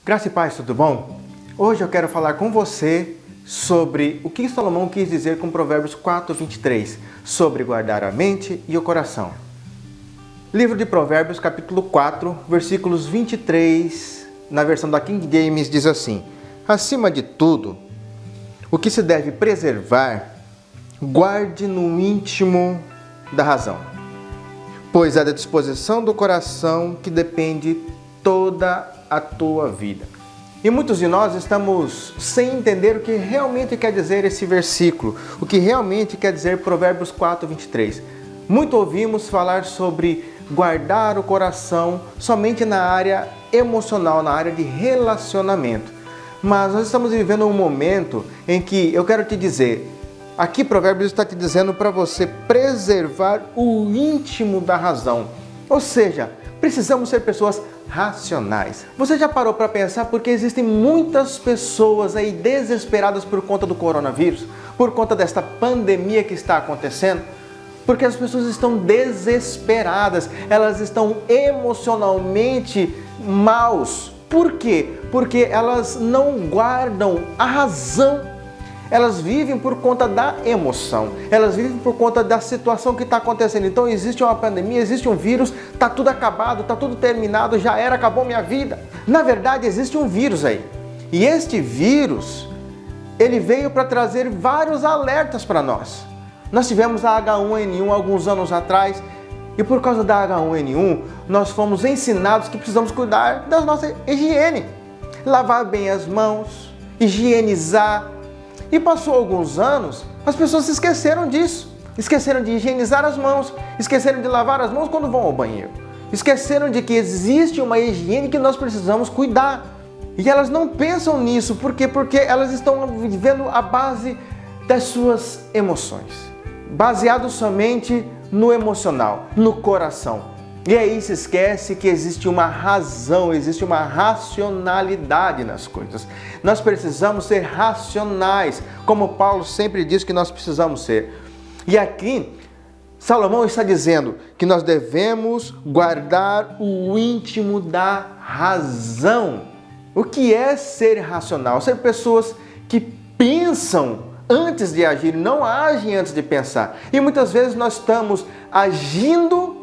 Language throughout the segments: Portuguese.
Graça e paz, tudo bom? Hoje eu quero falar com você sobre o que Salomão quis dizer com Provérbios 4:23, sobre guardar a mente e o coração. Livro de Provérbios, capítulo 4, versículos 23, na versão da King James, diz assim: acima de tudo, o que se deve preservar, guarde no íntimo da razão, pois é da disposição do coração que depende toda a tua vida. E muitos de nós estamos sem entender o que realmente quer dizer esse versículo, o que realmente quer dizer Provérbios 4:23. Muito ouvimos falar sobre guardar o coração somente na área emocional, na área de relacionamento. Mas nós estamos vivendo um momento em que eu quero te dizer, aqui Provérbios está te dizendo para você preservar o íntimo da razão. Ou seja, precisamos ser pessoas racionais. Você já parou para pensar porque existem muitas pessoas aí desesperadas por conta do coronavírus, por conta desta pandemia que está acontecendo? Porque as pessoas estão desesperadas, elas estão emocionalmente maus. Por quê? Porque elas não guardam a razão. Elas vivem por conta da emoção, elas vivem por conta da situação que está acontecendo. Então existe uma pandemia, existe um vírus, está tudo acabado, está tudo terminado, já era, acabou minha vida. Na verdade existe um vírus aí. E este vírus, ele veio para trazer vários alertas para nós. Nós tivemos a H1N1 alguns anos atrás e por causa da H1N1 nós fomos ensinados que precisamos cuidar da nossa higiene. Lavar bem as mãos, higienizar. E passou alguns anos, as pessoas se esqueceram disso. Esqueceram de higienizar as mãos, esqueceram de lavar as mãos quando vão ao banheiro. Esqueceram de que existe uma higiene que nós precisamos cuidar. E elas não pensam nisso, por quê? Porque elas estão vivendo a base das suas emoções. Baseado somente no emocional, no coração. E aí se esquece que existe uma razão, existe uma racionalidade nas coisas. Nós precisamos ser racionais, como Paulo sempre diz que nós precisamos ser. E aqui, Salomão está dizendo que nós devemos guardar o íntimo da razão. O que é ser racional? Ser pessoas que pensam antes de agir, não agem antes de pensar. E muitas vezes nós estamos agindo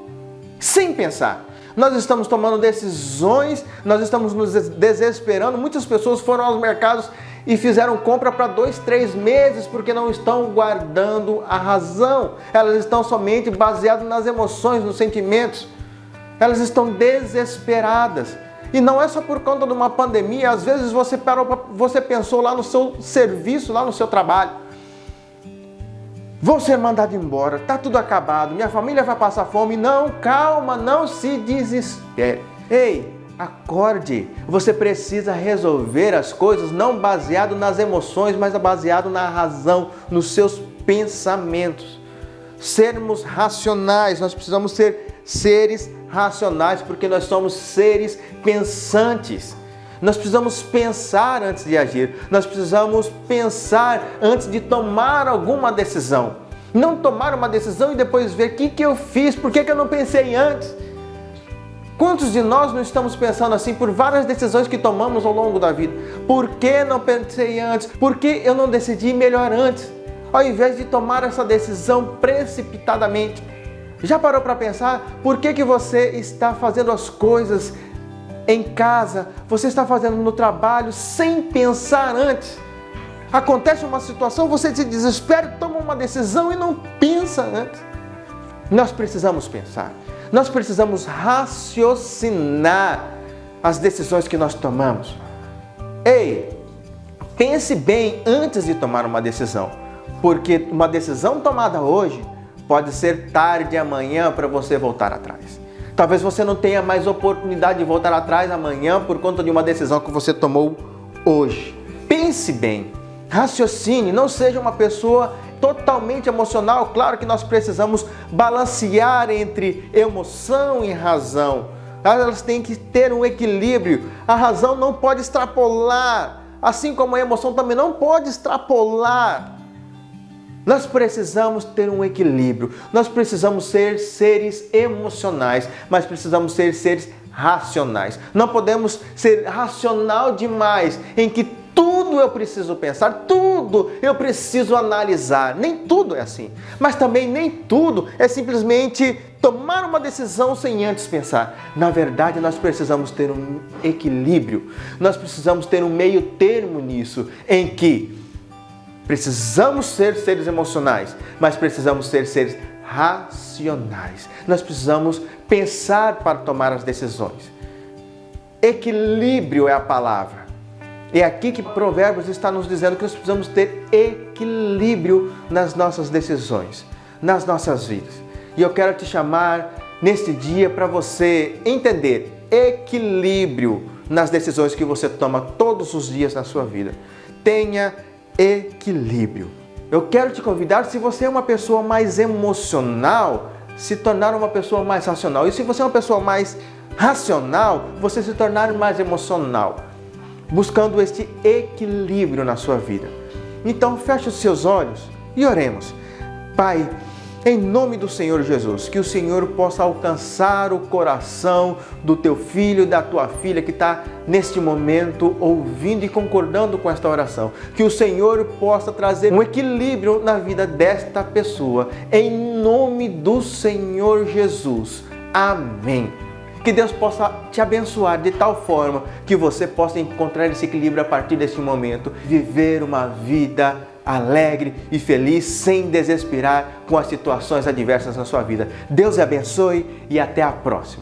sem pensar. Nós estamos tomando decisões, nós estamos nos desesperando. Muitas pessoas foram aos mercados e fizeram compra para 2, 3 meses porque não estão guardando a razão. Elas estão somente baseadas nas emoções, nos sentimentos. Elas estão desesperadas. E não é só por conta de uma pandemia. Às vezes você pensou lá no seu serviço, lá no seu trabalho. Vou ser mandado embora, tá tudo acabado, minha família vai passar fome. Não, calma, não se desespere. Ei, acorde. Você precisa resolver as coisas não baseado nas emoções, mas baseado na razão, nos seus pensamentos. Sermos racionais, nós precisamos ser seres racionais, porque nós somos seres pensantes. Nós precisamos pensar antes de agir. Nós precisamos pensar antes de tomar alguma decisão. Não tomar uma decisão e depois ver o que eu fiz, por que eu não pensei antes. Quantos de nós não estamos pensando assim por várias decisões que tomamos ao longo da vida? Por que não pensei antes? Por que eu não decidi melhor antes? Ao invés de tomar essa decisão precipitadamente. Já parou para pensar por que você está fazendo as coisas em casa, você está fazendo no trabalho sem pensar antes? Acontece uma situação, você se desespera, toma uma decisão e não pensa antes. Nós precisamos pensar, nós precisamos raciocinar as decisões que nós tomamos. Ei, pense bem antes de tomar uma decisão, porque uma decisão tomada hoje pode ser tarde amanhã para você voltar atrás. Talvez você não tenha mais oportunidade de voltar atrás amanhã por conta de uma decisão que você tomou hoje. Pense bem, raciocine, não seja uma pessoa totalmente emocional. Claro que nós precisamos balancear entre emoção e razão. Elas têm que ter um equilíbrio. A razão não pode extrapolar, assim como a emoção também não pode extrapolar. Nós precisamos ter um equilíbrio, nós precisamos ser seres emocionais, mas precisamos ser seres racionais. Não podemos ser racional demais, em que tudo eu preciso pensar, tudo eu preciso analisar. Nem tudo é assim. Mas também nem tudo é simplesmente tomar uma decisão sem antes pensar. Na verdade, nós precisamos ter um equilíbrio. Nós precisamos ter um meio termo nisso, em que precisamos ser seres emocionais, mas precisamos ser seres racionais. Nós precisamos pensar para tomar as decisões. Equilíbrio é a palavra. É aqui que Provérbios está nos dizendo que nós precisamos ter equilíbrio nas nossas decisões, nas nossas vidas. E eu quero te chamar neste dia para você entender equilíbrio nas decisões que você toma todos os dias na sua vida. Tenha equilíbrio. Eu quero te convidar, se você é uma pessoa mais emocional, se tornar uma pessoa mais racional. E se você é uma pessoa mais racional, você se tornar mais emocional, buscando este equilíbrio na sua vida. Então, feche os seus olhos e oremos. Pai, em nome do Senhor Jesus, que o Senhor possa alcançar o coração do teu filho e da tua filha que está neste momento ouvindo e concordando com esta oração. Que o Senhor possa trazer um equilíbrio na vida desta pessoa. Em nome do Senhor Jesus. Amém. Que Deus possa te abençoar de tal forma que você possa encontrar esse equilíbrio a partir deste momento. Viver uma vida alegre e feliz, sem desesperar com as situações adversas na sua vida. Deus te abençoe e até a próxima.